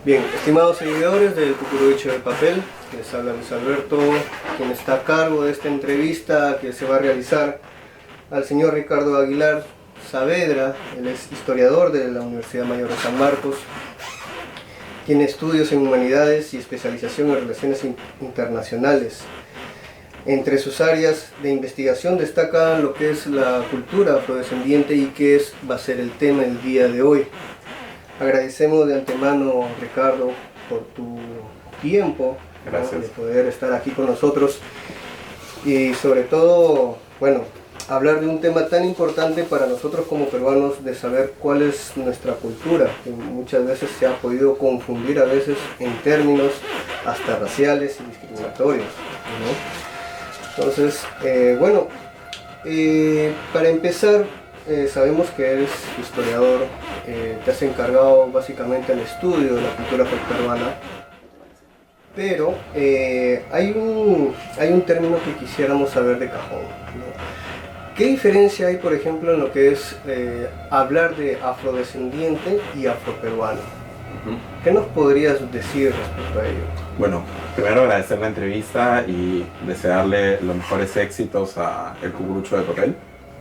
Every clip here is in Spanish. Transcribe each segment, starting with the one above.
Bien, estimados seguidores del Cucurucho de Papel, les habla Luis Alberto, quien está a cargo de esta entrevista que se va a realizar al señor Ricardo Aguilar Saavedra. Él es historiador de la Universidad Mayor de San Marcos, tiene estudios en humanidades y especialización en relaciones internacionales. Entre sus áreas de investigación destaca lo que es la cultura afrodescendiente y que va a ser el tema el día de hoy. Agradecemos de antemano, Ricardo, por tu tiempo, ¿no? De poder estar aquí con nosotros y sobre todo, bueno, hablar de un tema tan importante para nosotros como peruanos, de saber cuál es nuestra cultura, que muchas veces se ha podido confundir a veces en términos hasta raciales y discriminatorios, ¿no? Entonces, bueno, para empezar, sabemos que eres historiador, te has encargado básicamente del estudio de la cultura afroperuana, pero hay un término que quisiéramos saber de cajón, ¿no? ¿Qué diferencia hay, por ejemplo, en lo que es hablar de afrodescendiente y afroperuano? ¿Qué nos podrías decir respecto a ello? Bueno, primero agradecer la entrevista y desearle los mejores éxitos a El Cucurucho de Papel.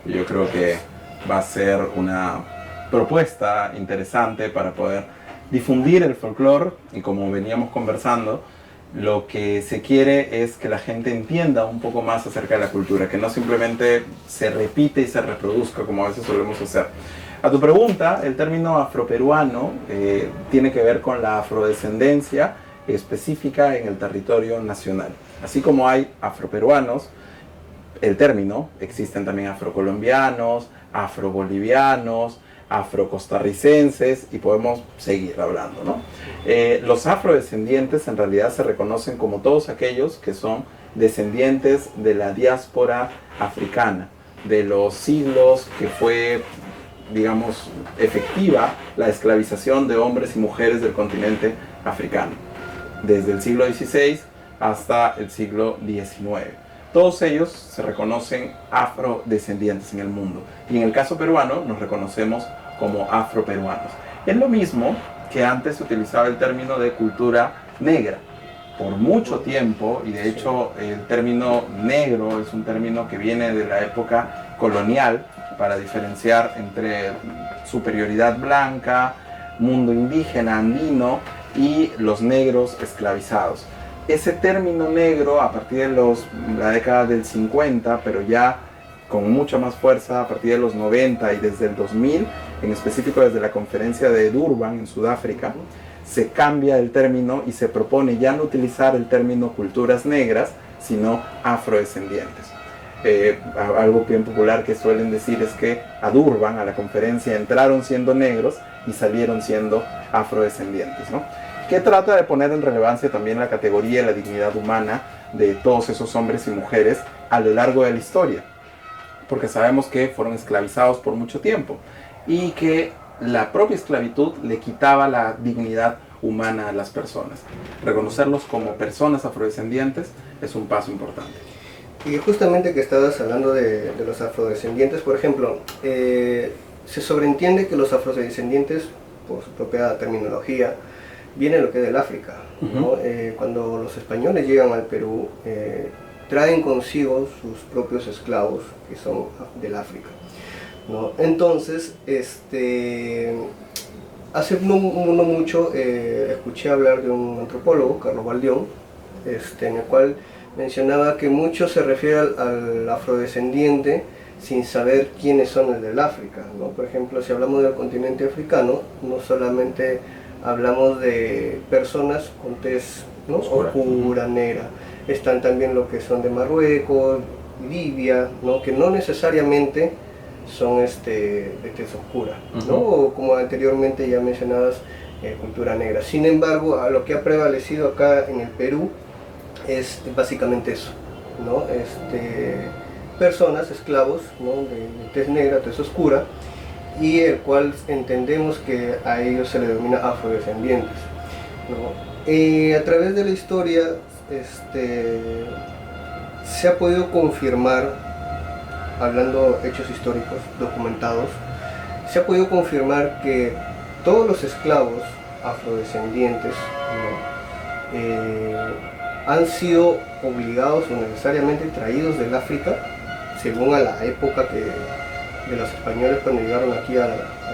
Yo creo que va a ser una propuesta interesante para poder difundir el folclore, y como veníamos conversando, lo que se quiere es que la gente entienda un poco más acerca de la cultura, que no simplemente se repite y se reproduzca como a veces solemos hacer. A tu pregunta, el término afroperuano tiene que ver con la afrodescendencia específica en el territorio nacional. Así como hay afroperuanos, el término, existen también afrocolombianos, afrobolivianos, afrocostarricenses, y podemos seguir hablando, ¿no? Los afrodescendientes en realidad se reconocen como todos aquellos que son descendientes de la diáspora africana, de los siglos que fue, digamos, efectiva la esclavización de hombres y mujeres del continente africano, desde el siglo XVI hasta el siglo XIX. Todos ellos se reconocen afrodescendientes en el mundo, y en el caso peruano nos reconocemos como afroperuanos. Es lo mismo que antes se utilizaba el término de cultura negra por mucho tiempo, y de hecho el término negro es un término que viene de la época colonial para diferenciar entre superioridad blanca, mundo indígena andino y los negros esclavizados. Ese término negro, a partir de la década del 50, pero ya con mucha más fuerza a partir de los 90 y desde el 2000, en específico desde la conferencia de Durban en Sudáfrica, se cambia el término y se propone ya no utilizar el término culturas negras, sino afrodescendientes. Algo bien popular que suelen decir es que a Durban, a la conferencia, entraron siendo negros y salieron siendo afrodescendientes, ¿no? Que trata de poner en relevancia también la categoría y la dignidad humana de todos esos hombres y mujeres a lo largo de la historia, porque sabemos que fueron esclavizados por mucho tiempo y que la propia esclavitud le quitaba la dignidad humana a las personas. Reconocerlos como personas afrodescendientes es un paso importante. Y justamente que estabas hablando de los afrodescendientes, por ejemplo, se sobreentiende que los afrodescendientes, por su propia terminología, vienen lo que es del África, ¿no? Cuando los españoles llegan al Perú, traen consigo sus propios esclavos, que son del África, ¿no? Entonces, hace no mucho escuché hablar de un antropólogo, Carlos Baldión, en el cual mencionaba que mucho se refiere al afrodescendiente sin saber quiénes son los del África, ¿no? Por ejemplo, si hablamos del continente africano, no solamente hablamos de personas con tez, ¿no?, oscura, negra. Están también los que son de Marruecos, Libia, ¿no?, que no necesariamente son de tez oscura, ¿no? O como anteriormente ya mencionabas, cultura negra. Sin embargo, a lo que ha prevalecido acá en el Perú es básicamente eso, ¿no? Personas, esclavos, ¿no?, de tez negra, tez oscura, y el cual entendemos que a ellos se les denomina afrodescendientes, ¿no? A través de la historia se ha podido confirmar, hablando de hechos históricos documentados, se ha podido confirmar que todos los esclavos afrodescendientes, ¿no? Han sido obligados o necesariamente traídos del África, según a la época de los españoles cuando llegaron aquí al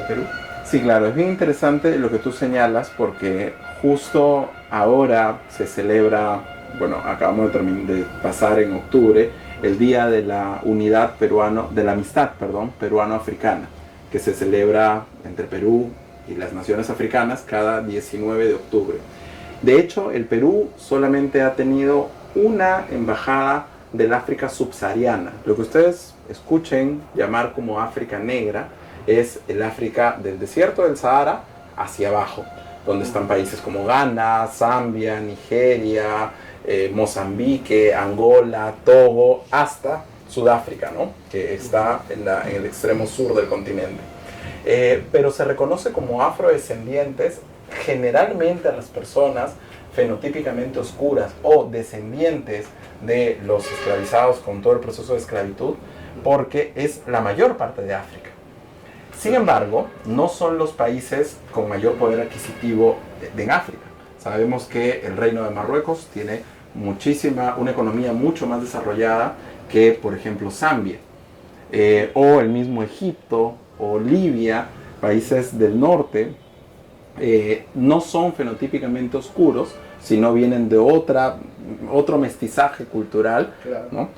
Perú. Sí, claro, es bien interesante lo que tú señalas porque justo ahora se celebra, bueno, acabamos de pasar en octubre, el Día de la Unidad de la Amistad, peruano-africana, que se celebra entre Perú y las naciones africanas cada 19 de octubre. De hecho, el Perú solamente ha tenido una embajada del África subsahariana. Lo que ustedes escuchen llamar como África Negra es el África del desierto del Sahara hacia abajo, donde están países como Ghana, Zambia, Nigeria, Mozambique, Angola, Togo, hasta Sudáfrica, ¿no? Que está en el extremo sur del continente. Pero se reconoce como afrodescendientes generalmente a las personas fenotípicamente oscuras o descendientes de los esclavizados con todo el proceso de esclavitud, porque es la mayor parte de África. Sin embargo, no son los países con mayor poder adquisitivo en África. Sabemos que el Reino de Marruecos tiene una economía mucho más desarrollada que, por ejemplo, Zambia, o el mismo Egipto, o Libia, países del norte, no son fenotípicamente oscuros, sino vienen de otro mestizaje cultural, claro, ¿no?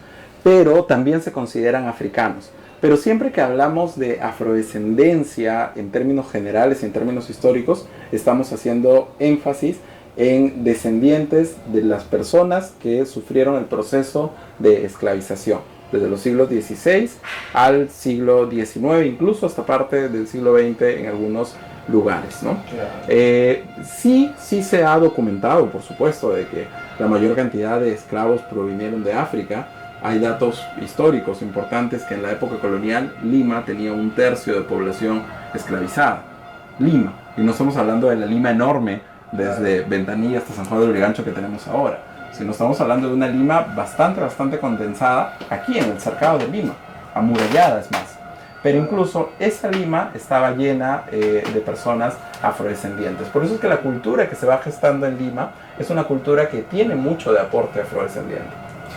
Pero también se consideran africanos. Pero siempre que hablamos de afrodescendencia en términos generales y en términos históricos, estamos haciendo énfasis en descendientes de las personas que sufrieron el proceso de esclavización, desde los siglos XVI al siglo XIX, incluso hasta parte del siglo XX en algunos lugares, ¿no? Claro. Sí se ha documentado, por supuesto, de que la mayor cantidad de esclavos provinieron de África. Hay datos históricos importantes que en la época colonial Lima tenía 1/3 de población esclavizada. Lima, y no estamos hablando de la Lima enorme desde Ventanilla hasta San Juan de Lurigancho que tenemos ahora, sino estamos hablando de una Lima bastante condensada aquí en el cercado de Lima, amurallada es más. Pero incluso esa Lima estaba llena de personas afrodescendientes. Por eso es que la cultura que se va gestando en Lima es una cultura que tiene mucho de aporte afrodescendiente.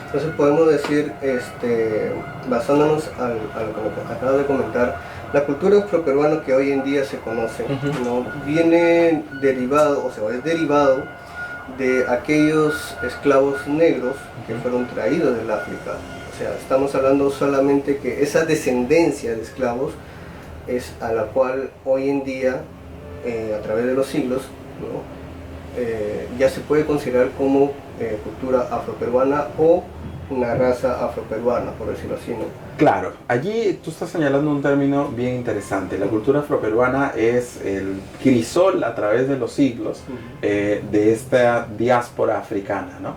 Entonces podemos decir, basándonos a lo que acabas de comentar, la cultura afroperuana que hoy en día se conoce, ¿no? Viene derivado, o sea, es derivado de aquellos esclavos negros que fueron traídos del África. O sea, estamos hablando solamente que esa descendencia de esclavos es a la cual hoy en día, a través de los siglos, ¿no? Ya se puede considerar como cultura afroperuana o una raza afroperuana, por decirlo así, ¿no? Claro, allí tú estás señalando un término bien interesante. La cultura afroperuana es el crisol a través de los siglos de esta diáspora africana, ¿no?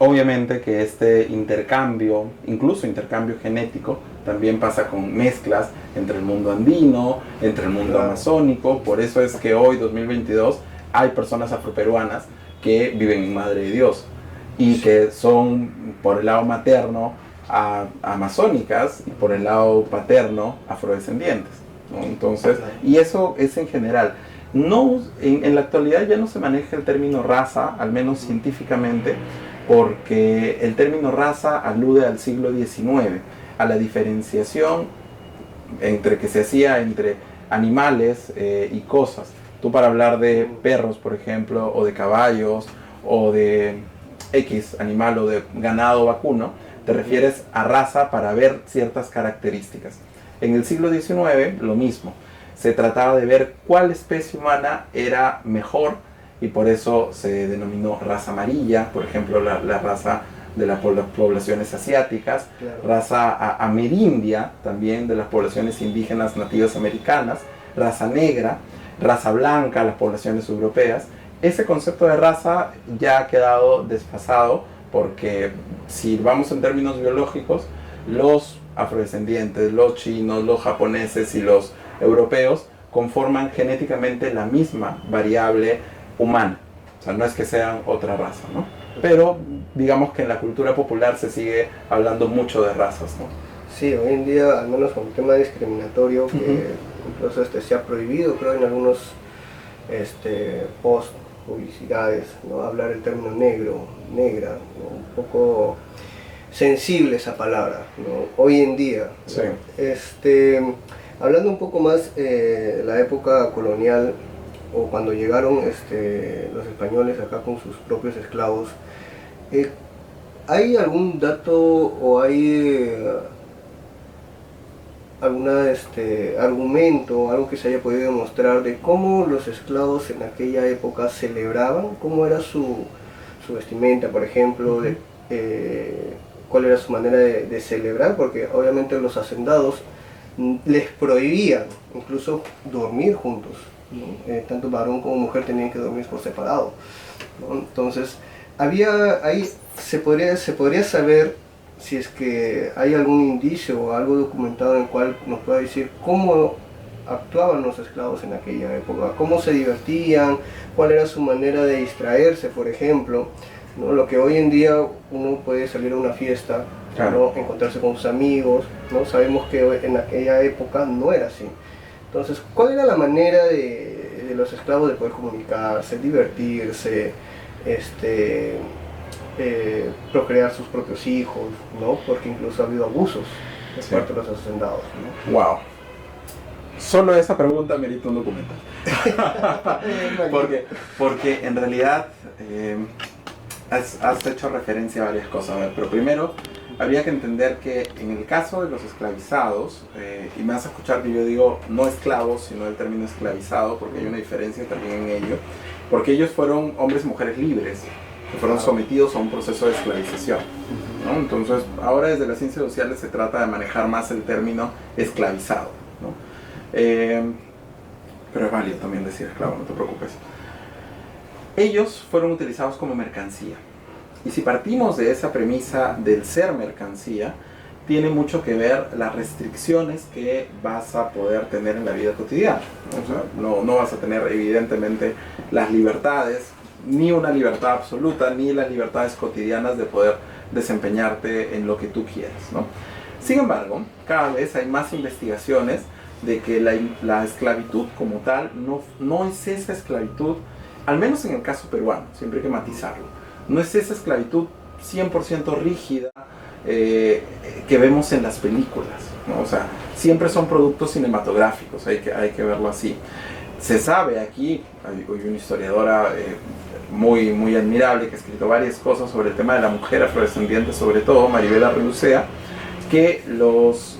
Obviamente que este intercambio, incluso intercambio genético, también pasa con mezclas entre el mundo andino, entre el mundo amazónico. Por eso es que hoy, 2022, hay personas afroperuanas que viven en Madre de Dios y que son, por el lado materno, amazónicas y por el lado paterno, afrodescendientes, ¿no? Entonces, y eso es en general. No, en la actualidad ya no se maneja el término raza, al menos científicamente, porque el término raza alude al siglo XIX, a la diferenciación que se hacía entre animales y cosas. Tú, para hablar de perros, por ejemplo, o de caballos, o de X animal, o de ganado vacuno, te refieres a raza para ver ciertas características. En el siglo XIX, lo mismo. Se trataba de ver cuál especie humana era mejor, y por eso se denominó raza amarilla, por ejemplo, la raza de las poblaciones asiáticas, raza amerindia, también de las poblaciones indígenas nativas americanas, raza negra, raza blanca, las poblaciones europeas. Ese concepto de raza ya ha quedado desfasado, porque si vamos en términos biológicos, los afrodescendientes, los chinos, los japoneses y los europeos conforman genéticamente la misma variable humana. O sea, no es que sean otra raza, ¿no? Pero digamos que en la cultura popular se sigue hablando mucho de razas, ¿no? Sí, hoy en día, al menos con el tema discriminatorio, que incluso se ha prohibido, creo, en algunos post, publicidades, ¿no? Hablar el término negro, negra, ¿no? Un poco sensible esa palabra, ¿no? Hoy en día, ¿no? Sí. Hablando un poco más de la época colonial, o cuando llegaron los españoles acá con sus propios esclavos, ¿hay algún dato o hay algún argumento, algo que se haya podido demostrar de cómo los esclavos en aquella época celebraban? ¿Cómo era su vestimenta, por ejemplo? ¿Cuál era su manera de celebrar? Porque obviamente los hacendados les prohibían incluso dormir juntos, ¿no? Tanto varón como mujer tenían que dormir por separado, ¿no? Entonces, ahí se podría saber si es que hay algún indicio o algo documentado en el cual nos pueda decir cómo actuaban los esclavos en aquella época, cómo se divertían, cuál era su manera de distraerse, por ejemplo, ¿no? Lo que hoy en día uno puede salir a una fiesta, claro, ¿no? Encontrarse con sus amigos, ¿no? Sabemos que en aquella época no era así. Entonces, ¿cuál era la manera de los esclavos de poder comunicarse, divertirse, procrear sus propios hijos, ¿no? Porque incluso ha habido abusos de parte de los hacendados, ¿no? Wow. Solo esa pregunta merita un documental. porque en realidad has hecho referencia a varias cosas. A ver, pero primero habría que entender que en el caso de los esclavizados, y me vas a escuchar que yo digo no esclavos, sino el término esclavizado, porque hay una diferencia también en ello, porque ellos fueron hombres y mujeres libres, que fueron sometidos a un proceso de esclavización, ¿no? Entonces, ahora desde las ciencias sociales se trata de manejar más el término esclavizado, ¿no? Pero es válido también decir esclavo, no te preocupes. Ellos fueron utilizados como mercancía. Y si partimos de esa premisa del ser mercancía, tiene mucho que ver las restricciones que vas a poder tener en la vida cotidiana. O sea, no vas a tener evidentemente las libertades, ni una libertad absoluta, ni las libertades cotidianas de poder desempeñarte en lo que tú quieras, ¿no? Sin embargo, cada vez hay más investigaciones de que la esclavitud como tal no es esa esclavitud, al menos en el caso peruano, siempre hay que matizarlo, no es esa esclavitud 100% rígida que vemos en las películas, ¿no? O sea, siempre son productos cinematográficos, hay que verlo así. Se sabe aquí, hay una historiadora muy, muy admirable que ha escrito varias cosas sobre el tema de la mujer afrodescendiente, sobre todo Maribela Relucea, que los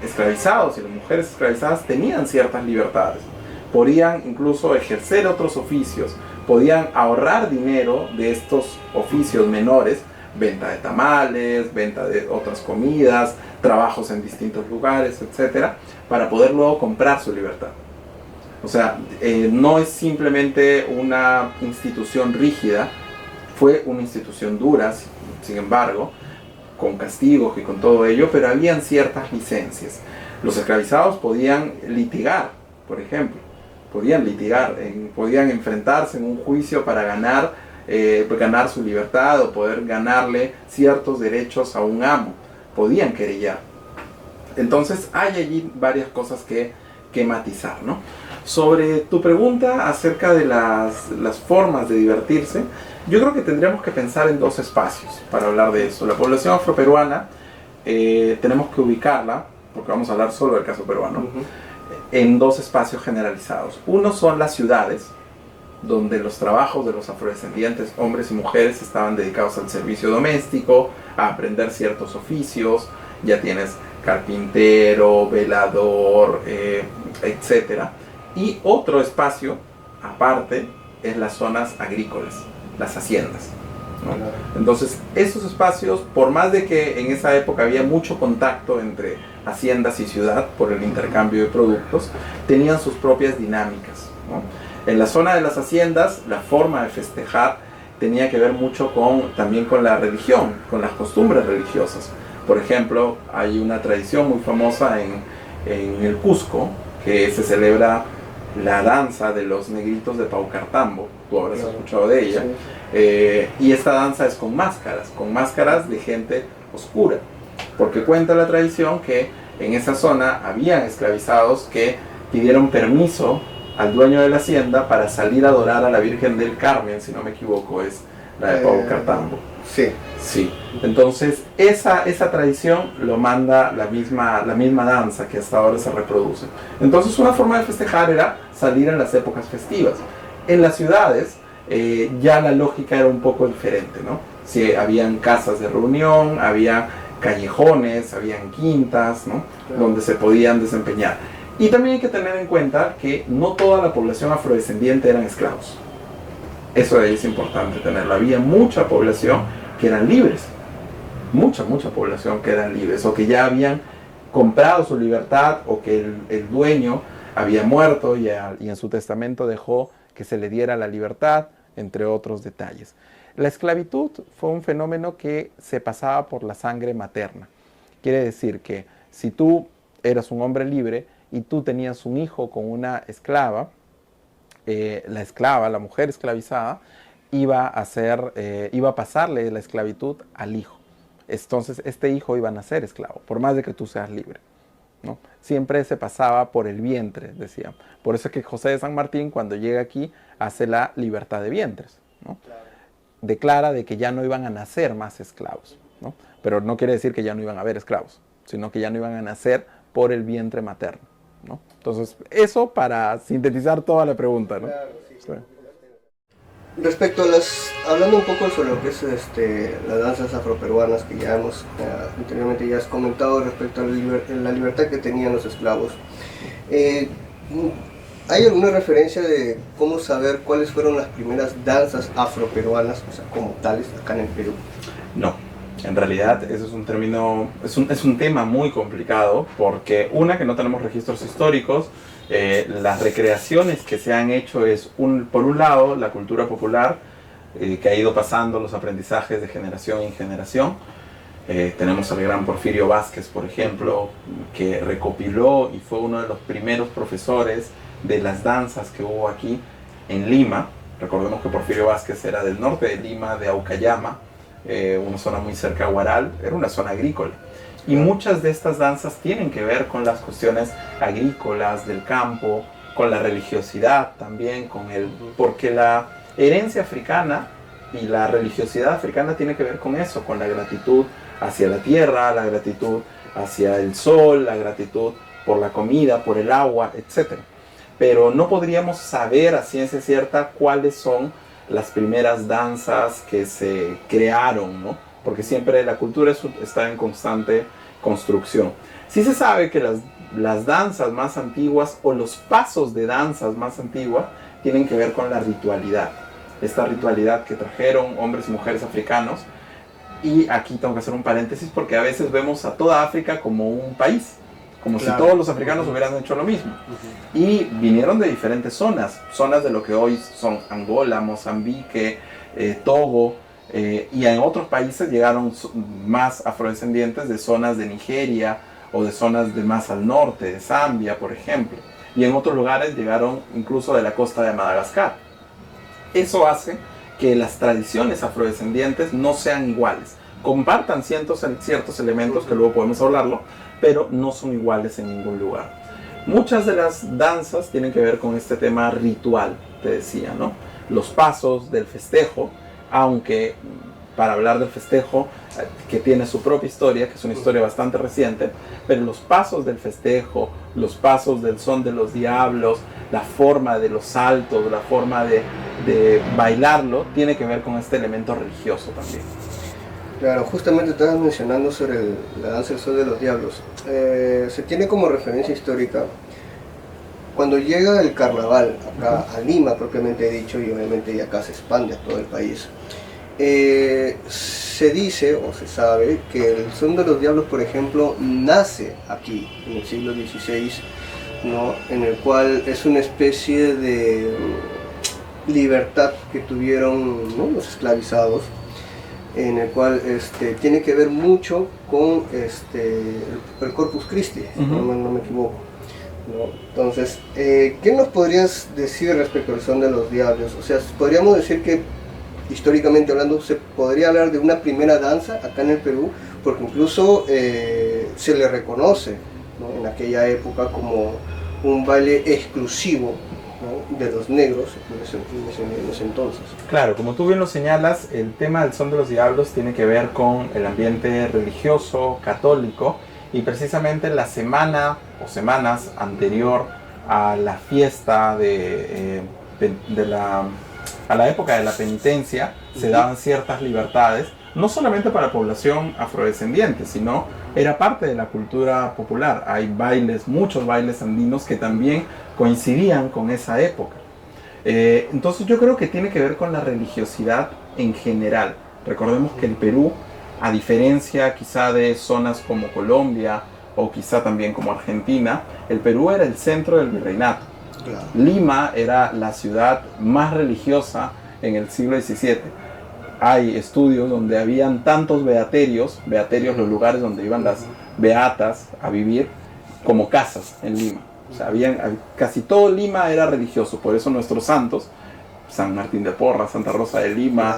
esclavizados y las mujeres esclavizadas tenían ciertas libertades, podían incluso ejercer otros oficios, podían ahorrar dinero de estos oficios menores, venta de tamales, venta de otras comidas, trabajos en distintos lugares, etcétera, para poder luego comprar su libertad. O sea, no es simplemente una institución rígida, fue una institución dura, sin embargo, con castigos y con todo ello, pero habían ciertas licencias. Los esclavizados podían litigar, por ejemplo, podían enfrentarse en un juicio para ganar su libertad o poder ganarle ciertos derechos a un amo, podían querellar. Entonces hay allí varias cosas que matizar, ¿no? Sobre tu pregunta acerca de las formas de divertirse, yo creo que tendríamos que pensar en dos espacios para hablar de eso. La población afroperuana, tenemos que ubicarla, porque vamos a hablar solo del caso peruano, en dos espacios generalizados. Uno son las ciudades, donde los trabajos de los afrodescendientes, hombres y mujeres, estaban dedicados al servicio doméstico, a aprender ciertos oficios. Ya tienes carpintero, velador, etc. Y otro espacio, aparte, es las zonas agrícolas, las haciendas, ¿no? Entonces, esos espacios, por más de que en esa época había mucho contacto entre haciendas y ciudad por el intercambio de productos, tenían sus propias dinámicas, ¿no? En la zona de las haciendas, la forma de festejar tenía que ver mucho también con la religión, con las costumbres religiosas. Por ejemplo, hay una tradición muy famosa en el Cusco, que se celebra la danza de los negritos de Paucartambo, tú habrás escuchado de ella, sí. Y esta danza es con máscaras de gente oscura, porque cuenta la tradición que en esa zona habían esclavizados que pidieron permiso al dueño de la hacienda para salir a adorar a la Virgen del Carmen, si no me equivoco, es la de Pau Cartambo. Sí. Sí, entonces esa tradición lo manda la misma danza que hasta ahora se reproduce. Entonces una forma de festejar era salir en las épocas festivas. En las ciudades ya la lógica era un poco diferente, ¿no? Sí, habían casas de reunión, había callejones, habían quintas, ¿no? Claro. Donde se podían desempeñar. Y también hay que tener en cuenta que no toda la población afrodescendiente eran esclavos. Eso es importante tenerlo. Había mucha población que eran libres. Mucha población que eran libres o que ya habían comprado su libertad o que el dueño había muerto y en su testamento dejó que se le diera la libertad, entre otros detalles. La esclavitud fue un fenómeno que se pasaba por la sangre materna. Quiere decir que si tú eras un hombre libre y tú tenías un hijo con una esclava, la mujer esclavizada, iba a pasarle la esclavitud al hijo. Entonces este hijo iba a nacer esclavo, por más de que tú seas libre, ¿no? Siempre se pasaba por el vientre, decían. Por eso es que José de San Martín, cuando llega aquí, hace la libertad de vientres, ¿no? Claro. Declara de que ya no iban a nacer más esclavos, ¿no? Pero no quiere decir que ya no iban a haber esclavos, sino que ya no iban a nacer por el vientre materno, ¿no? Entonces, eso para sintetizar toda la pregunta, ¿no? Claro, sí. Sí. Respecto a hablando un poco sobre lo que es las danzas afroperuanas que ya anteriormente ya has comentado respecto a la libertad que tenían los esclavos, ¿hay alguna referencia de cómo saber cuáles fueron las primeras danzas afroperuanas, o sea, como tales, acá en el Perú? No, en realidad eso es un término, es un tema muy complicado porque que no tenemos registros históricos. Las recreaciones que se han hecho es, por un lado, la cultura popular que ha ido pasando los aprendizajes de generación en generación. Tenemos al gran Porfirio Vázquez, por ejemplo, que recopiló y fue uno de los primeros profesores de las danzas que hubo aquí en Lima. Recordemos que Porfirio Vázquez era del norte de Lima, de Aucayama, una zona muy cerca a Huaral, era una zona agrícola. Y muchas de estas danzas tienen que ver con las cuestiones agrícolas, del campo, con la religiosidad también, porque la herencia africana y la religiosidad africana tiene que ver con eso, con la gratitud hacia la tierra, la gratitud hacia el sol, la gratitud por la comida, por el agua, etc. Pero no podríamos saber a ciencia cierta cuáles son las primeras danzas que se crearon, ¿no? Porque siempre la cultura está en constante construcción. Sí se sabe que las danzas más antiguas o los pasos de danzas más antiguas tienen que ver con la ritualidad. Esta ritualidad que trajeron hombres y mujeres africanos. Y aquí tengo que hacer un paréntesis porque a veces vemos a toda África como un país, como si todos los africanos hubieran hecho lo mismo. Y vinieron de diferentes zonas de lo que hoy son Angola, Mozambique, Togo, y en otros países llegaron más afrodescendientes de zonas de Nigeria o de zonas de más al norte, de Zambia, por ejemplo. Y en otros lugares llegaron incluso de la costa de Madagascar. Eso hace que las tradiciones afrodescendientes no sean iguales. Compartan ciertos elementos, que luego podemos hablarlo, pero no son iguales en ningún lugar. Muchas de las danzas tienen que ver con este tema ritual, te decía, ¿no? Los pasos del festejo, aunque para hablar del festejo, que tiene su propia historia, que es una historia bastante reciente, pero los pasos del festejo, los pasos del son de los diablos, la forma de los saltos, la forma de bailarlo, tiene que ver con este elemento religioso también. Claro, justamente estabas mencionando sobre la danza del sol de los diablos. Se tiene como referencia histórica cuando llega el carnaval acá a Lima propiamente dicho, y obviamente acá se expande a todo el país. Se dice o se sabe que el son de los diablos, por ejemplo, nace aquí en el siglo XVI, ¿no? En el cual es una especie de libertad que tuvieron, ¿no?, los esclavizados, en el cual tiene que ver mucho con el Corpus Christi, no me equivoco, ¿no? Entonces, ¿qué nos podrías decir respecto al son de los diablos? O sea, podríamos decir que históricamente hablando se podría hablar de una primera danza acá en el Perú, porque incluso se le reconoce, ¿no?, en aquella época como un baile exclusivo, ¿no? De los negros en ese entonces. Claro, como tú bien lo señalas, el tema del Son de los Diablos tiene que ver con el ambiente religioso, católico, y precisamente la semana o semanas anterior a la fiesta a la época de la penitencia, se daban ciertas libertades, no solamente para la población afrodescendiente, sino era parte de la cultura popular. Hay bailes, muchos bailes andinos que también coincidían con esa época. Entonces yo creo que tiene que ver con la religiosidad en general. Recordemos que el Perú, a diferencia quizá de zonas como Colombia o quizá también como Argentina, el Perú era el centro del virreinato. Claro. Lima era la ciudad más religiosa en el siglo XVII. Hay estudios donde habían tantos beaterios los lugares donde iban las beatas a vivir, como casas en Lima. O sea, casi todo Lima era religioso, por eso nuestros santos, San Martín de Porras, Santa Rosa de Lima,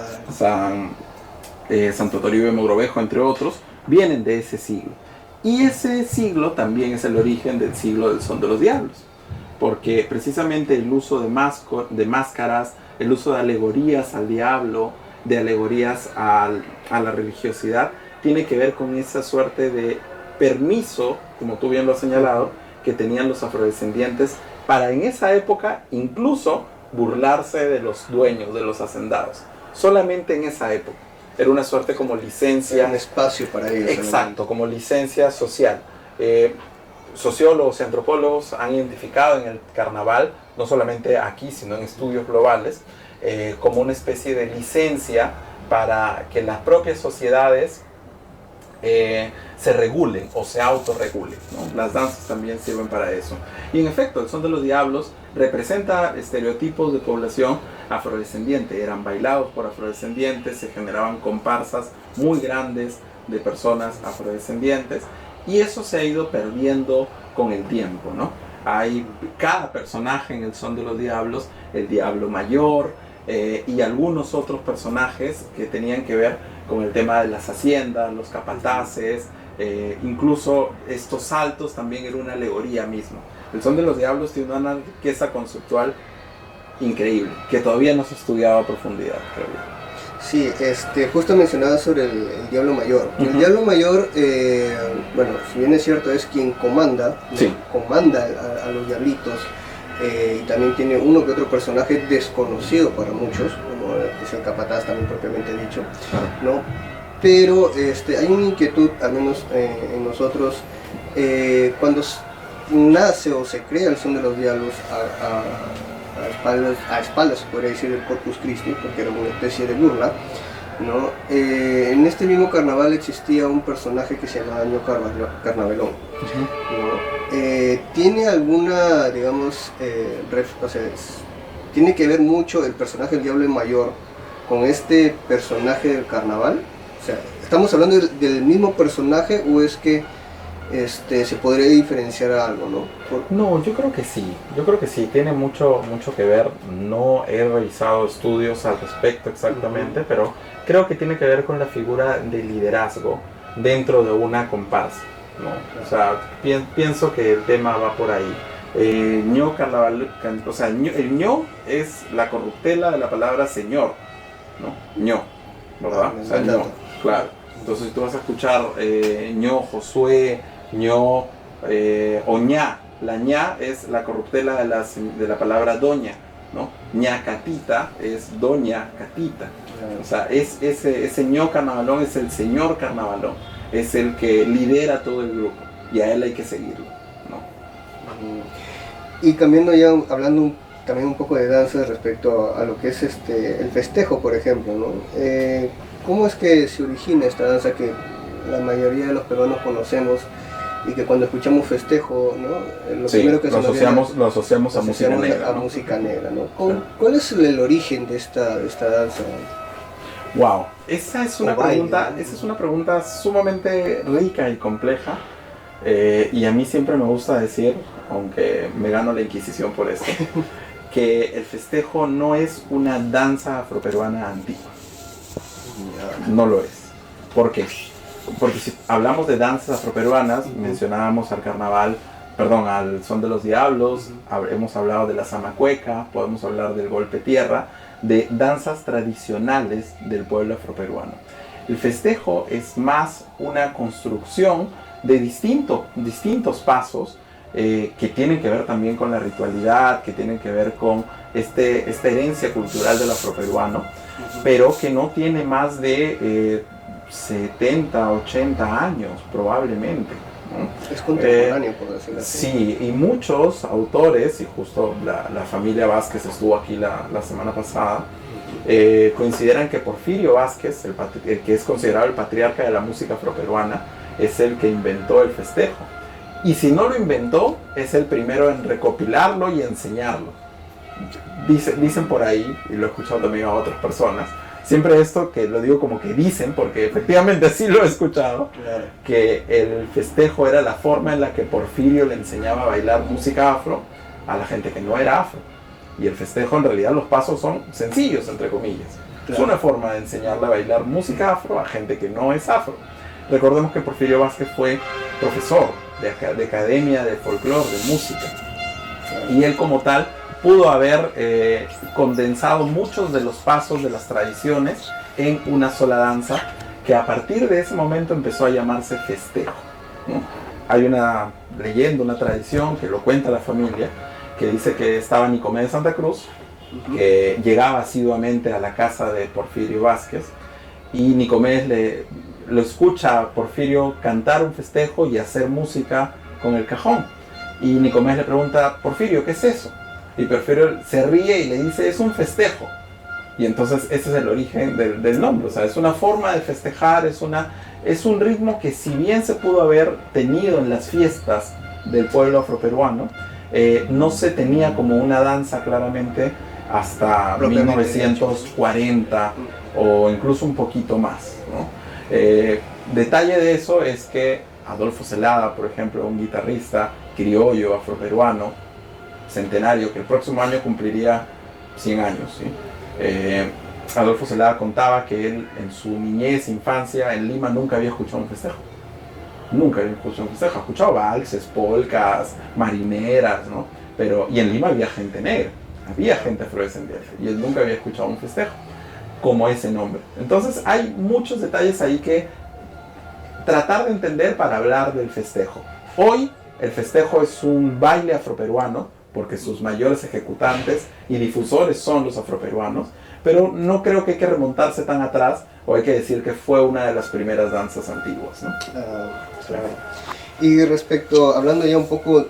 Santo Toribio de Mogrovejo, entre otros, vienen de ese siglo. Y ese siglo también es el origen del siglo del Son de los Diablos, porque precisamente el uso de máscaras, el uso de alegorías al diablo, de alegorías a la religiosidad, tiene que ver con esa suerte de permiso, como tú bien lo has señalado, que tenían los afrodescendientes para en esa época incluso burlarse de los dueños, de los hacendados. Solamente en esa época. Era una suerte como licencia. Era un espacio para ellos. Exacto, como licencia social. Sociólogos y antropólogos han identificado en el carnaval, no solamente aquí, sino en estudios globales, como una especie de licencia para que las propias sociedades se regulen o se autorregulen, ¿no? Las danzas también sirven para eso. Y en efecto, el Son de los Diablos representa estereotipos de población afrodescendiente. Eran bailados por afrodescendientes, se generaban comparsas muy grandes de personas afrodescendientes, y eso se ha ido perdiendo con el tiempo, ¿no? Hay cada personaje en el Son de los Diablos, el Diablo Mayor, y algunos otros personajes que tenían que ver con el tema de las haciendas, los capataces, incluso estos saltos también era una alegoría misma. El Son de los Diablos tiene una riqueza conceptual increíble, que todavía no se ha estudiado a profundidad, creo yo. Sí, justo mencionaba sobre el Diablo Mayor. El Diablo Mayor, bueno, si bien es cierto, es quien comanda, sí, comanda a los diablitos, y también tiene uno que otro personaje desconocido para muchos, como es el capataz también propiamente dicho, ¿no? Pero hay una inquietud, al menos en nosotros, cuando nace o se crea el Son de los Diablos a espaldas, se podría decir, del Corpus Christi, porque era una especie de burla, ¿no? En este mismo carnaval existía un personaje que se llamaba Ño Carnavelón, ¿no? Tiene alguna, digamos, o sea, tiene que ver mucho el personaje del Diablo Mayor con este personaje del carnaval. O sea, ¿estamos hablando del mismo personaje o es que se podría diferenciar algo, ¿no? No, yo creo que sí, tiene mucho que ver. No he revisado estudios al respecto exactamente, pero creo que tiene que ver con la figura de liderazgo dentro de una comparsa, ¿no? O sea, pienso que el tema va por ahí. Ño Carnaval, o sea, el Ño es la corruptela de la palabra señor, ¿no? Ño, ¿verdad? O sea, Ño, claro. Entonces tú vas a escuchar Ño Josué, Ño o Ña. La Ña es la corruptela de la palabra doña, ¿no? Ña Catita es doña Catita. O sea, ese Ño Carnavalón es el señor Carnavalón, es el que lidera todo el grupo y a él hay que seguirlo, ¿no? Y cambiando ya, hablando también un poco de danza respecto a lo que es el festejo, por ejemplo, ¿no? ¿Cómo es que se origina esta danza que la mayoría de los peruanos conocemos y que cuando escuchamos festejo, ¿no? Lo primero que lo asociamos a música negra, ¿no? Música negra, ¿no? ¿Cuál es el origen de esta danza? Wow, esa es una pregunta sumamente rica y compleja, y a mí siempre me gusta decir, aunque me gano la Inquisición por esto, que el festejo no es una danza afroperuana antigua. No lo es. ¿Por qué? Porque si hablamos de danzas afroperuanas, mencionábamos al carnaval perdón, al son de los diablos, hemos hablado de la zamacueca, podemos hablar del golpe tierra, de danzas tradicionales del pueblo afroperuano. El festejo es más una construcción de distintos pasos que tienen que ver también con la ritualidad, que tienen que ver con esta herencia cultural del afroperuano, pero que no tiene más de 70, 80 años probablemente, ¿no? Es contemporáneo, por decirlo así. Sí, y muchos autores, y justo la familia Vázquez estuvo aquí la semana pasada, consideran que Porfirio Vázquez, el que es considerado el patriarca de la música afroperuana, es el que inventó el festejo. Y si no lo inventó, es el primero en recopilarlo y enseñarlo. Dicen por ahí, y lo he escuchado también a otras personas, siempre esto que lo digo como que dicen, porque efectivamente sí lo he escuchado, Claro. que el festejo era la forma en la que Porfirio le enseñaba a bailar música afro a la gente que no era afro. Y el festejo, en realidad, los pasos son sencillos, entre comillas. Claro. Es una forma de enseñarle a bailar música afro a gente que no es afro. Recordemos que Porfirio Vázquez fue profesor de academia de folclore, de música. Claro. Y él como tal pudo haber condensado muchos de los pasos de las tradiciones en una sola danza, que a partir de ese momento empezó a llamarse festejo, ¿no? Hay una leyenda, una tradición que lo cuenta la familia, que dice que estaba Nicomé de Santa Cruz, que llegaba asiduamente a la casa de Porfirio Vázquez, y Nicomés lo escucha a Porfirio cantar un festejo y hacer música con el cajón. Y Nicomés le pregunta: Porfirio, ¿qué es eso? Y Porfirio se ríe y le dice: es un festejo. Y entonces ese es el origen del nombre. O sea, es una forma de festejar, es un ritmo que, si bien se pudo haber tenido en las fiestas del pueblo afroperuano, no se tenía como una danza claramente hasta 1940 o incluso un poquito más, ¿no? Detalle de eso es que Adolfo Celada, por ejemplo, un guitarrista criollo afroperuano centenario, que el próximo año cumpliría 100 años, ¿sí? Adolfo Celada contaba que él, en su niñez, infancia, en Lima, nunca había escuchado un festejo. Nunca había escuchado un festejo. Ha escuchado valses, polcas, marineras, ¿no? Y en Lima había gente negra, había gente afrodescendiente, y él nunca había escuchado un festejo como ese nombre. Entonces hay muchos detalles ahí que tratar de entender para hablar del festejo. Hoy el festejo es un baile afroperuano, porque sus mayores ejecutantes y difusores son los afroperuanos, pero no creo que hay que remontarse tan atrás, o hay que decir que fue una de las primeras danzas antiguas, ¿no? Claro. Y hablando ya un poco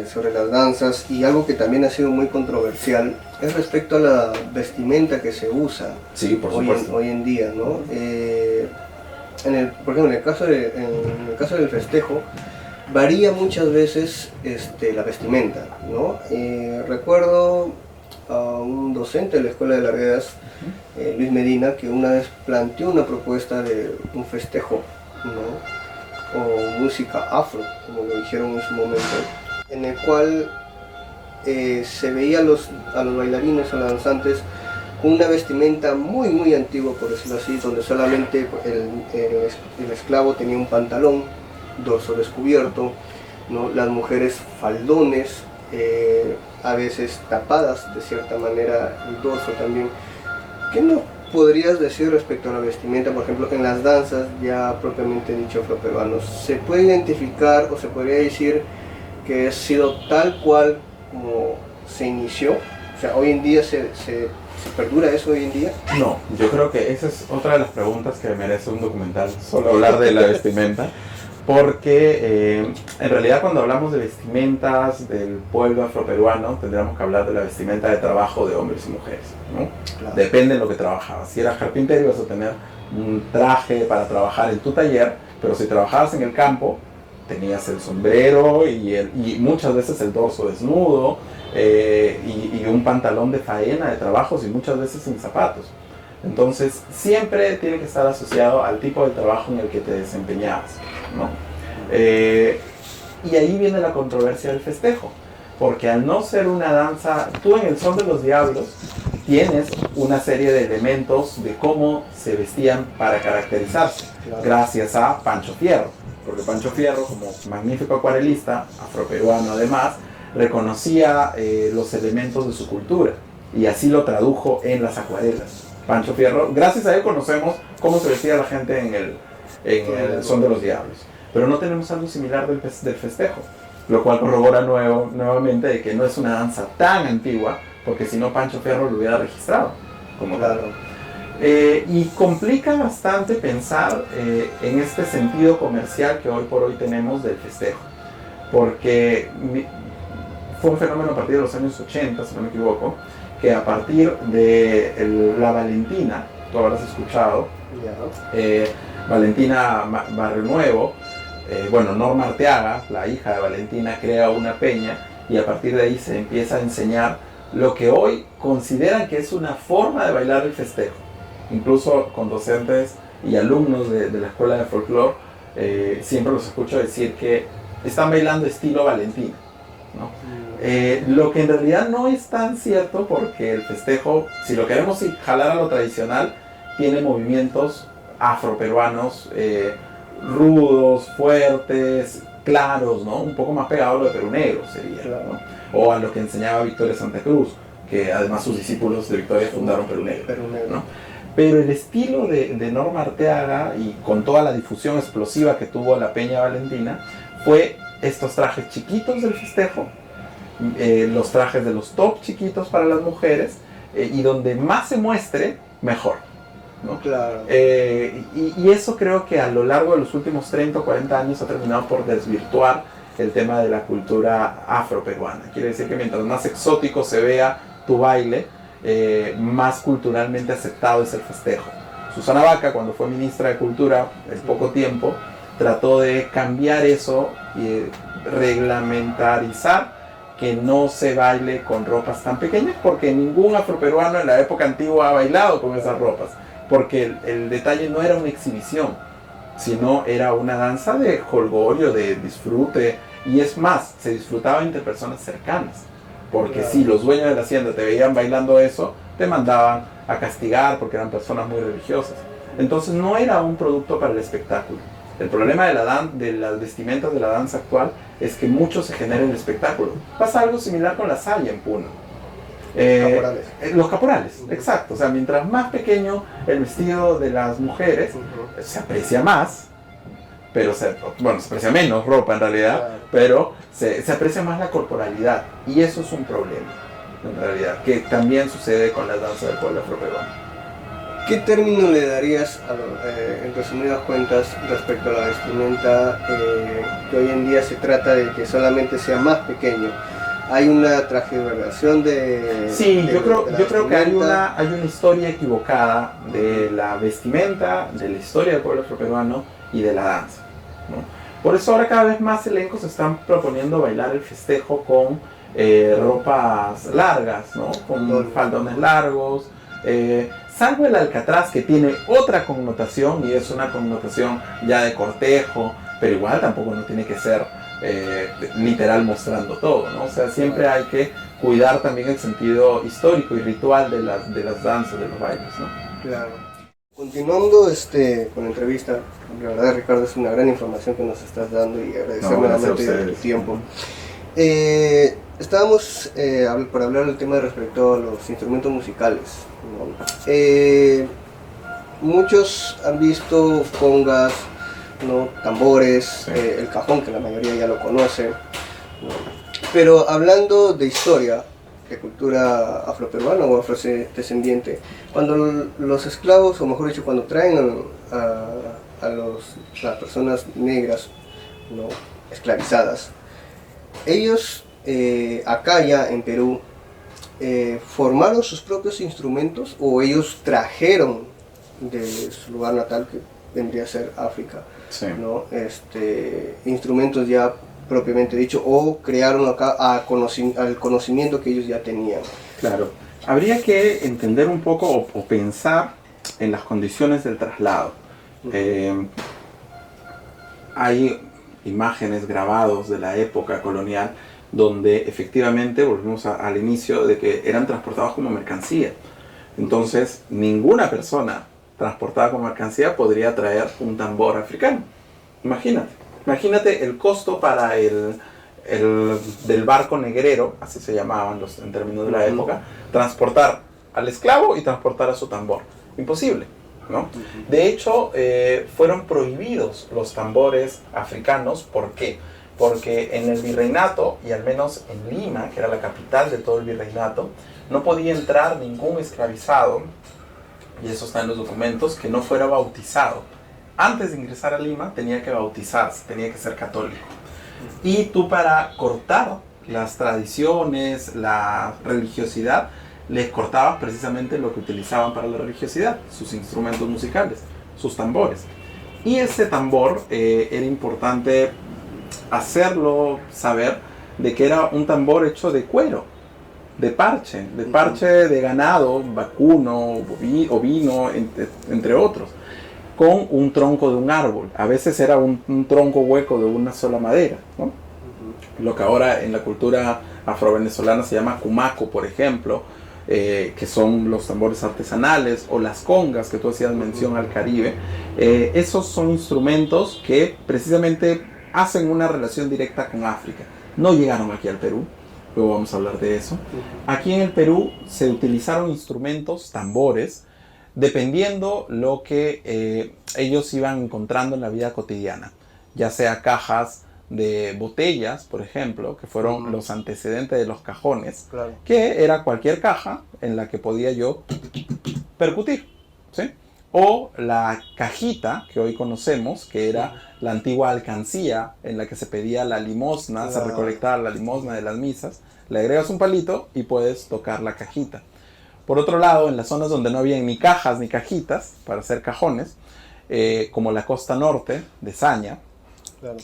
sobre las danzas, y algo que también ha sido muy controversial, es respecto a la vestimenta que se usa. Sí, por supuesto. Hoy en día, ¿no? Por ejemplo, en el caso del festejo, varía muchas veces la vestimenta, ¿no? Recuerdo a un docente de la Escuela de Larguedas, Luis Medina, que una vez planteó una propuesta de un festejo, ¿no? O música afro, como lo dijeron en su momento, en el cual se veía a los bailarines o los danzantes con una vestimenta muy antigua, por decirlo así, donde solamente el esclavo tenía un pantalón, dorso descubierto, ¿no? Las mujeres faldones, a veces tapadas de cierta manera el dorso también. ¿Qué nos podrías decir respecto a la vestimenta, por ejemplo, en las danzas ya propiamente dicho afroperuanos? ¿Se puede identificar o se podría decir que ha sido tal cual como se inició? O sea, hoy en día ¿se perdura eso hoy en día? No, yo creo que esa es otra de las preguntas que merece un documental, solo hablar de la vestimenta. Porque en realidad, cuando hablamos de vestimentas del pueblo afroperuano, tendríamos que hablar de la vestimenta de trabajo de hombres y mujeres, ¿no? Claro. Depende de lo que trabajabas. Si eras carpintero, ibas a tener un traje para trabajar en tu taller, pero si trabajabas en el campo, tenías el sombrero y muchas veces el dorso desnudo, y un pantalón de faena de trabajos, y muchas veces sin zapatos. Entonces siempre tiene que estar asociado al tipo de trabajo en el que te desempeñabas, ¿no? Y ahí viene la controversia del festejo, porque al no ser una danza, tú en el Son de los Diablos tienes una serie de elementos de cómo se vestían para caracterizarse, claro, gracias a Pancho Fierro, porque Pancho Fierro, como magnífico acuarelista, afroperuano además, reconocía los elementos de su cultura y así lo tradujo en las acuarelas. Pancho Fierro, gracias a él conocemos cómo se vestía la gente en el Son de los Diablos, pero no tenemos algo similar del festejo, lo cual corrobora nuevamente de que no es una danza tan antigua, porque si no Pancho Fierro lo hubiera registrado como tal. Y complica bastante pensar en este sentido comercial que hoy por hoy tenemos del festejo, porque fue un fenómeno a partir de los años 80, si no me equivoco, que a partir de la Valentina, tú habrás escuchado, Valentina Barrio Nuevo, Norma Arteaga, la hija de Valentina, crea una peña y a partir de ahí se empieza a enseñar lo que hoy consideran que es una forma de bailar el festejo. Incluso con docentes y alumnos de la escuela de folclore, siempre los escucho decir que están bailando estilo Valentina, ¿no? Lo que en realidad no es tan cierto, porque el festejo, si lo queremos jalar a lo tradicional, tiene movimientos afroperuanos rudos, fuertes, claros, ¿no? Un poco más pegado a lo de Perú Negro sería, ¿no? O a lo que enseñaba Victoria Santa Cruz, que además sus discípulos de Victoria fundaron Perú Negro, ¿no? Pero el estilo de Norma Arteaga, y con toda la difusión explosiva que tuvo la Peña Valentina, fue estos trajes chiquitos del festejo, los trajes de los top chiquitos para las mujeres, y donde más se muestre, mejor, ¿no? Claro. Y eso creo que a lo largo de los últimos 30 o 40 años ha terminado por desvirtuar el tema de la cultura afroperuana. Quiere decir que mientras más exótico se vea tu baile, más culturalmente aceptado es el festejo. Susana Baca, cuando fue ministra de Cultura en poco tiempo, trató de cambiar eso y reglamentarizar que no se baile con ropas tan pequeñas, porque ningún afroperuano en la época antigua ha bailado con esas ropas, porque el detalle no era una exhibición, sino era una danza de jolgorio, de disfrute, y es más, se disfrutaba entre personas cercanas, porque si los dueños de la hacienda te veían bailando eso, te mandaban a castigar porque eran personas muy religiosas. Entonces no era un producto para el espectáculo. El problema de las vestimentas de la danza actual es que mucho se genera en el espectáculo. Pasa algo similar con la saya en Puno. Los caporales, exacto. O sea, mientras más pequeño el vestido de las mujeres, se aprecia más, pero se aprecia menos ropa en realidad, pero se aprecia más la corporalidad. Y eso es un problema, en realidad, que también sucede con las danzas del pueblo afroperuano. ¿Qué término le darías, en resumidas cuentas, respecto a la vestimenta que hoy en día se trata de que solamente sea más pequeño? ¿Hay una transgiversación de...? Sí, yo creo que hay una historia equivocada de la vestimenta, de la historia del pueblo afroperuano y de la danza, ¿no? Por eso ahora cada vez más elencos están proponiendo bailar el festejo con ropas largas, ¿no? Con faldones largos, salvo el alcatraz, que tiene otra connotación y es una connotación ya de cortejo, pero igual tampoco no tiene que ser literal mostrando todo, ¿no? O sea, siempre hay que cuidar también el sentido histórico y ritual de las danzas, de los bailes, ¿no? Claro. Continuando con la entrevista, la verdad, Ricardo, es una gran información que nos estás dando y agradecer nuevamente tu tiempo. Estábamos por hablar del tema respecto a los instrumentos musicales, ¿no? Muchos han visto congas, ¿no? Tambores, el cajón, que la mayoría ya lo conoce, ¿no? Pero hablando de historia, de cultura afroperuana o afrodescendiente, cuando los esclavos, o mejor dicho, cuando traen a las personas negras, ¿no? Esclavizadas, ellos acá ya en Perú formaron sus propios instrumentos, o ellos trajeron de su lugar natal, que vendría a ser África, ¿no? Instrumentos ya propiamente dicho, o crearon acá al conocimiento que ellos ya tenían. Claro, habría que entender un poco o pensar en las condiciones del traslado. Hay imágenes, grabados de la época colonial donde efectivamente volvemos al inicio de que eran transportados como mercancía. Entonces ninguna persona transportada como mercancía podría traer un tambor africano. Imagínate, Imagínate el costo para el del barco negrero, así se llamaban en términos de la época, transportar al esclavo y transportar a su tambor. Imposible, ¿no? De hecho, fueron prohibidos los tambores africanos. ¿Por qué? Porque en el virreinato, y al menos en Lima, que era la capital de todo el virreinato, no podía entrar ningún esclavizado, y eso está en los documentos, que no fuera bautizado. Antes de ingresar a Lima tenía que bautizarse, tenía que ser católico. Y tú, para cortar las tradiciones, la religiosidad, les cortabas precisamente lo que utilizaban para la religiosidad, sus instrumentos musicales, sus tambores. Y ese tambor era importante hacerlo saber de que era un tambor hecho de cuero, de parche de ganado, vacuno, ovino, entre otros, con un tronco de un árbol. A veces era un tronco hueco de una sola madera, ¿no? Lo que ahora en la cultura afrovenezolana se llama cumaco, por ejemplo, que son los tambores artesanales, o las congas, que tú hacías mención al Caribe. Esos son instrumentos que precisamente hacen una relación directa con África. No llegaron aquí al Perú, luego vamos a hablar de eso. Aquí en el Perú se utilizaron instrumentos, tambores, dependiendo lo que ellos iban encontrando en la vida cotidiana, ya sea cajas de botellas, por ejemplo, que fueron los antecedentes de los cajones, Claro. que era cualquier caja en la que podía yo percutir, ¿sí? O la cajita que hoy conocemos, que era la antigua alcancía en la que se pedía la limosna, se recolectaba la limosna de las misas, le agregas un palito y puedes tocar la cajita. Por otro lado, en las zonas donde no había ni cajas ni cajitas para hacer cajones, como la costa norte de Saña, Claro.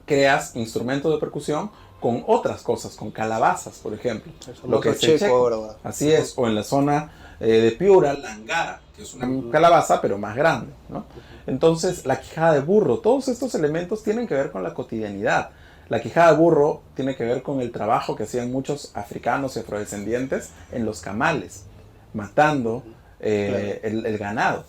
creas instrumentos de percusión con otras cosas, con calabazas, por ejemplo. Lo que es el checo. Así es, o en la zona de Piura, la angara, que es una calabaza, pero más grande, ¿no? Entonces, la quijada de burro, todos estos elementos tienen que ver con la cotidianidad. La quijada de burro tiene que ver con el trabajo que hacían muchos africanos y afrodescendientes en los camales, matando el ganado.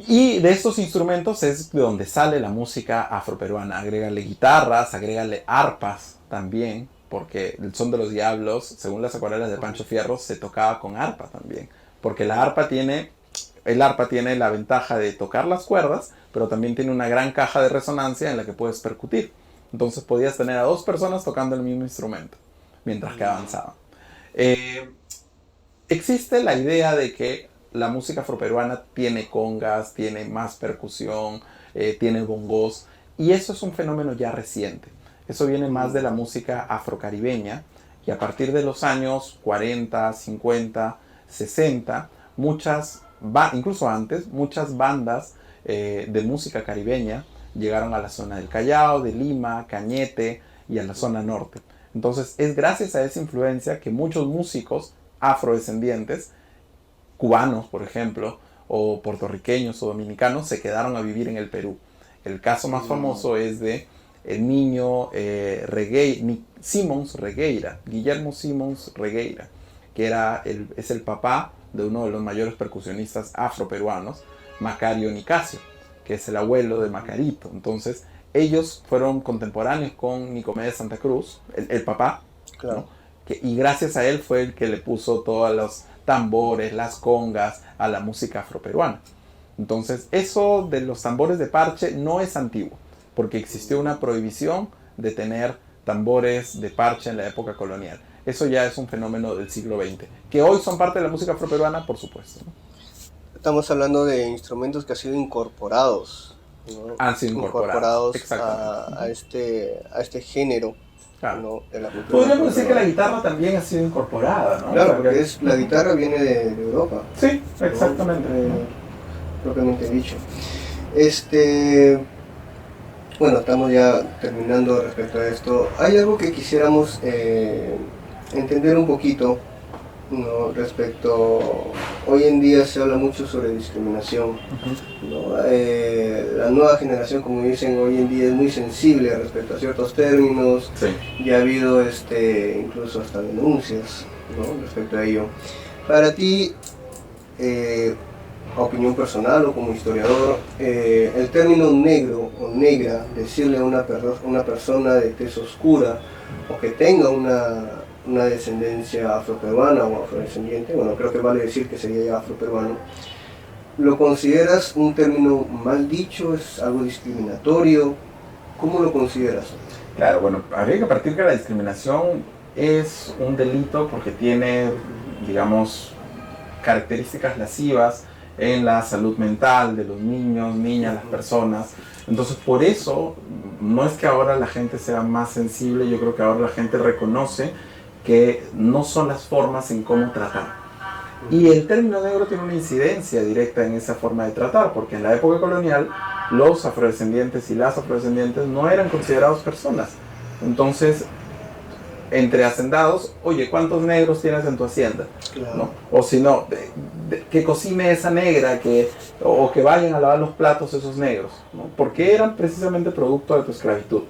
Y de estos instrumentos es de donde sale la música afroperuana. Agrégale guitarras, agrégale arpas también, porque el son de los diablos, según las acuarelas de Pancho Fierro, se tocaba con arpa también. Porque el arpa tiene la ventaja de tocar las cuerdas, pero también tiene una gran caja de resonancia en la que puedes percutir. Entonces podías tener a dos personas tocando el mismo instrumento mientras que avanzaban. Existe la idea de que la música afroperuana tiene congas, tiene más percusión, tiene bongos, y eso es un fenómeno ya reciente. Eso viene más de la música afrocaribeña, y a partir de los años 40, 50, 60, incluso antes, muchas bandas de música caribeña llegaron a la zona del Callao, de Lima, Cañete y a la zona norte. Entonces es gracias a esa influencia que muchos músicos afrodescendientes, cubanos por ejemplo, o puertorriqueños o dominicanos, se quedaron a vivir en el Perú. El caso más famoso es de el niño Simons Regueira, Guillermo Simons Regueira, que es el papá de uno de los mayores percusionistas afroperuanos, Macario Nicasio, que es el abuelo de Macarito. Entonces ellos fueron contemporáneos con Nicomedes Santa Cruz, el papá, Claro. ¿no? Y gracias a él fue el que le puso todos los tambores, las congas a la música afroperuana. Entonces eso de los tambores de parche no es antiguo, porque existió una prohibición de tener tambores de parche en la época colonial. Eso ya es un fenómeno del siglo XX, que hoy son parte de la música afroperuana, por supuesto, ¿no? Estamos hablando de instrumentos que han sido incorporados, ¿no? Han sido incorporados a este género. Claro. ¿no? De la cultura. Podríamos decir que la guitarra también ha sido incorporada, ¿no? Claro, porque la guitarra viene de Europa. Sí, exactamente. Propiamente dicho. Bueno, estamos ya terminando respecto a esto. Hay algo que quisiéramos entender un poquito, ¿no? Respecto, hoy en día se habla mucho sobre discriminación, ¿no? La nueva generación, como dicen, hoy en día es muy sensible respecto a ciertos términos. Sí. Ya ha habido incluso hasta denuncias, ¿no? Respecto a ello. Para ti, opinión personal o como historiador, el término negro o negra, decirle a una persona de tez oscura o que tenga una descendencia afroperuana o afrodescendiente, bueno, creo que vale decir que sería ya afroperuano, ¿lo consideras un término mal dicho? ¿Es algo discriminatorio? ¿Cómo lo consideras? Claro, bueno, habría que partir que la discriminación es un delito porque tiene, digamos, características lascivas en la salud mental de los niños, niñas, las personas. Entonces, por eso, no es que ahora la gente sea más sensible, yo creo que ahora la gente reconoce que no son las formas en cómo tratar. Y el término negro tiene una incidencia directa en esa forma de tratar, porque en la época colonial los afrodescendientes y las afrodescendientes no eran considerados personas. Entonces, entre hacendados, oye, ¿cuántos negros tienes en tu hacienda? Claro. ¿No? O si no, que cocine esa negra, o que vayan a lavar los platos esos negros, ¿no? Porque eran precisamente producto de tu esclavitud.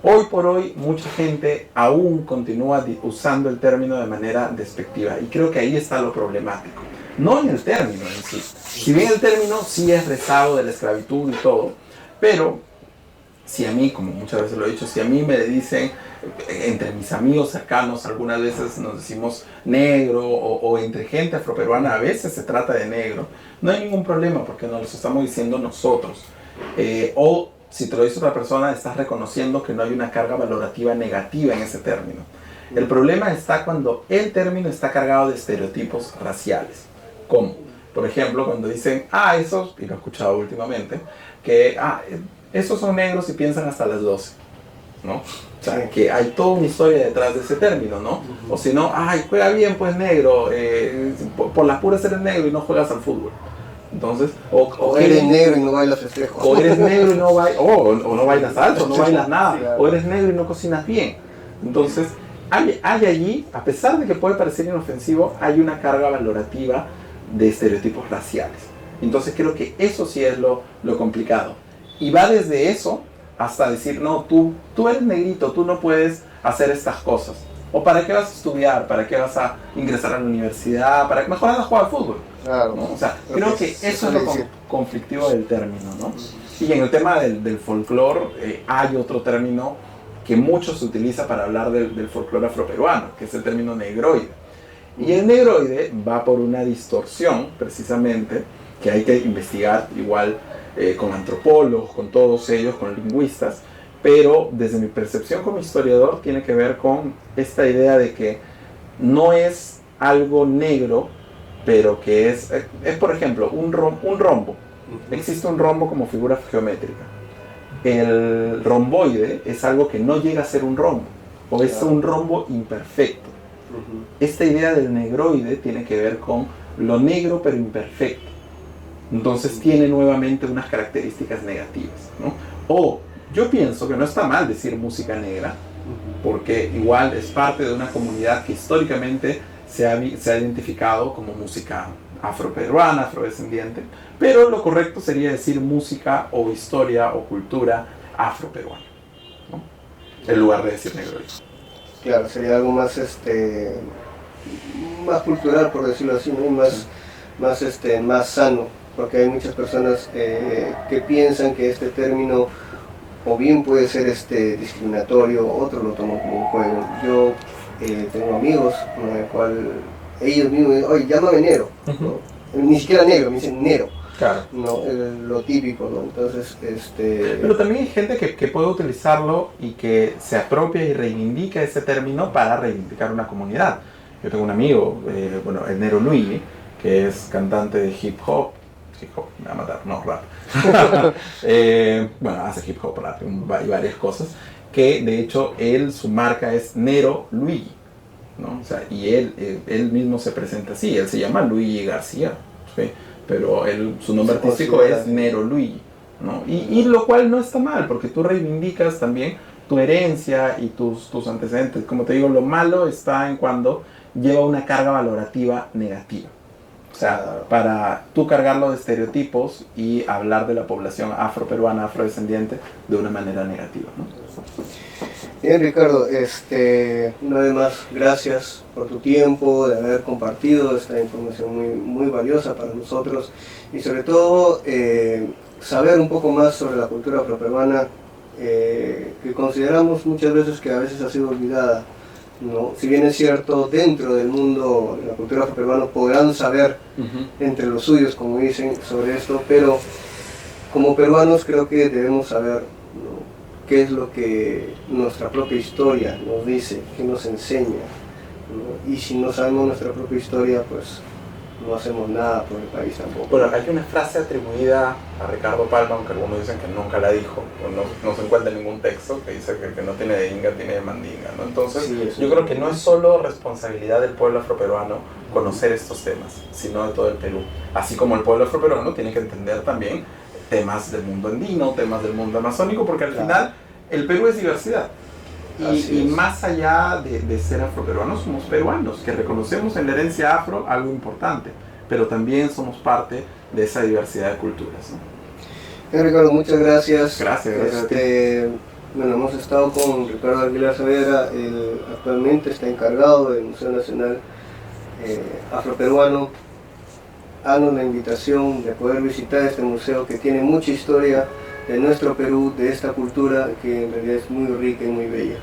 Hoy por hoy, mucha gente aún continúa usando el término de manera despectiva, y creo que ahí está lo problemático. No en el término en sí. Si bien el término sí es rezago de la esclavitud y todo, pero si a mí, como muchas veces lo he dicho, si a mí me dicen, entre mis amigos cercanos, algunas veces nos decimos negro, o entre gente afroperuana a veces se trata de negro, no hay ningún problema porque nos lo estamos diciendo nosotros. O si te lo dice otra persona, estás reconociendo que no hay una carga valorativa negativa en ese término. El problema está cuando el término está cargado de estereotipos raciales. ¿Cómo? Por ejemplo, cuando dicen, esos, y lo he escuchado últimamente, que esos son negros y piensan hasta las 12, ¿no? O sea, que hay toda una historia detrás de ese término, ¿no? O si no, juega bien pues negro, por las puras eres negro y no juegas al fútbol. Entonces, o eres negro y no bailas festejos. O eres negro y no bailas, o no bailas salsa, o no bailas nada. Claro. O eres negro y no cocinas bien. Entonces, hay allí, a pesar de que puede parecer inofensivo, hay una carga valorativa de estereotipos raciales. Entonces creo que eso sí es lo complicado. Y va desde eso hasta decir, no, tú eres negrito, tú no puedes hacer estas cosas. ¿O para qué vas a estudiar? ¿Para qué vas a ingresar a la universidad? ¿Para qué mejor vas a jugar al fútbol? Claro. ¿No? O sea, creo que eso es lo conflictivo del término, ¿no? Y en el tema del folclore hay otro término que mucho se utiliza para hablar del folclore afroperuano, que es el término negroide. Y el negroide va por una distorsión, precisamente, que hay que investigar igual con antropólogos, con todos ellos, con lingüistas, pero desde mi percepción como historiador tiene que ver con esta idea de que no es algo negro, pero que es por ejemplo, un rombo. Existe un rombo como figura geométrica. El romboide es algo que no llega a ser un rombo, o es un rombo imperfecto. Esta idea del negroide tiene que ver con lo negro pero imperfecto. Entonces tiene nuevamente unas características negativas, ¿no? O yo pienso que no está mal decir música negra, porque igual es parte de una comunidad que históricamente se ha identificado como música afroperuana, afrodescendiente, pero lo correcto sería decir música o historia o cultura afroperuana, ¿no? En lugar de decir negroide. Claro, sería algo más más cultural, por decirlo así, ¿no? Más sano, porque hay muchas personas que piensan que este término o bien puede ser discriminatorio, otros lo toman como un juego. Yo tengo amigos en el cual ellos mismos dicen, oye, llámame Nero, ¿no? Ni siquiera negro, me dicen Nero. Claro. No, lo típico, ¿no? Entonces, Pero también hay gente que puede utilizarlo y que se apropia y reivindica ese término para reivindicar una comunidad. Yo tengo un amigo, el Nero Luigi, que es cantante de hip hop, me va a matar, no, rap. Hace hip hop, rap y varias cosas, que de hecho su marca es Nero Luigi, ¿no? O sea, y él mismo se presenta así, él se llama Luigi García, ¿sí? Pero su nombre artístico es Nero Luigi, ¿no? Y lo cual no está mal, porque tú reivindicas también tu herencia y tus antecedentes. Como te digo, lo malo está en cuando lleva una carga valorativa negativa. O sea, para tú cargarlo de estereotipos y hablar de la población afroperuana, afrodescendiente de una manera negativa, ¿no? Bien, Ricardo, una vez más, gracias por tu tiempo, de haber compartido esta información muy valiosa para nosotros y sobre todo saber un poco más sobre la cultura afroperuana que consideramos muchas veces que a veces ha sido olvidada, ¿no? Si bien es cierto, dentro del mundo de la cultura afroperuana podrán saber entre los suyos, como dicen, sobre esto, pero como peruanos creo que debemos saber, ¿no?, qué es lo que nuestra propia historia nos dice, qué nos enseña, ¿no? Y si no sabemos nuestra propia historia, pues no hacemos nada por el país tampoco. Bueno, hay una frase atribuida a Ricardo Palma, aunque algunos dicen que nunca la dijo, o no se encuentra en ningún texto, que dice que el que no tiene de inga tiene de mandinga, ¿no? Entonces, sí, yo creo que no es solo responsabilidad del pueblo afroperuano conocer estos temas, sino de todo el Perú. Así como el pueblo afroperuano tiene que entender también temas del mundo andino, temas del mundo amazónico, porque al final el Perú es diversidad. Y más allá de ser afroperuanos, somos peruanos, que reconocemos en la herencia afro algo importante, pero también somos parte de esa diversidad de culturas, ¿no? Ricardo, muchas gracias. Gracias a ti. Bueno, hemos estado con Ricardo Aguilar Saavedra, él actualmente está encargado del Museo Nacional Afroperuano. Haznos la invitación de poder visitar este museo que tiene mucha historia de nuestro Perú, de esta cultura que en realidad es muy rica y muy bella.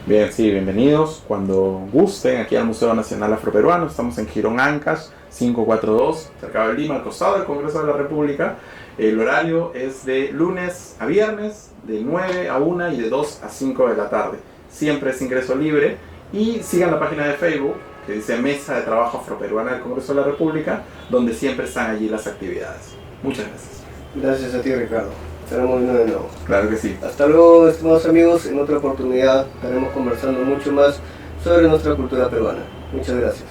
Bien, sí, bienvenidos cuando gusten aquí al Museo Nacional Afroperuano. Estamos en Girón Ancash 542, cerca de Lima, al costado del Congreso de la República. El horario es de lunes a viernes, de 9 a 1 y de 2 a 5 de la tarde. Siempre es ingreso libre y sigan la página de Facebook que dice Mesa de Trabajo Afroperuana del Congreso de la República, donde siempre están allí las actividades. Muchas gracias. Gracias a ti, Ricardo. Estaremos viendo de nuevo. Claro que sí. Hasta luego, estimados amigos. En otra oportunidad estaremos conversando mucho más sobre nuestra cultura peruana. Muchas gracias.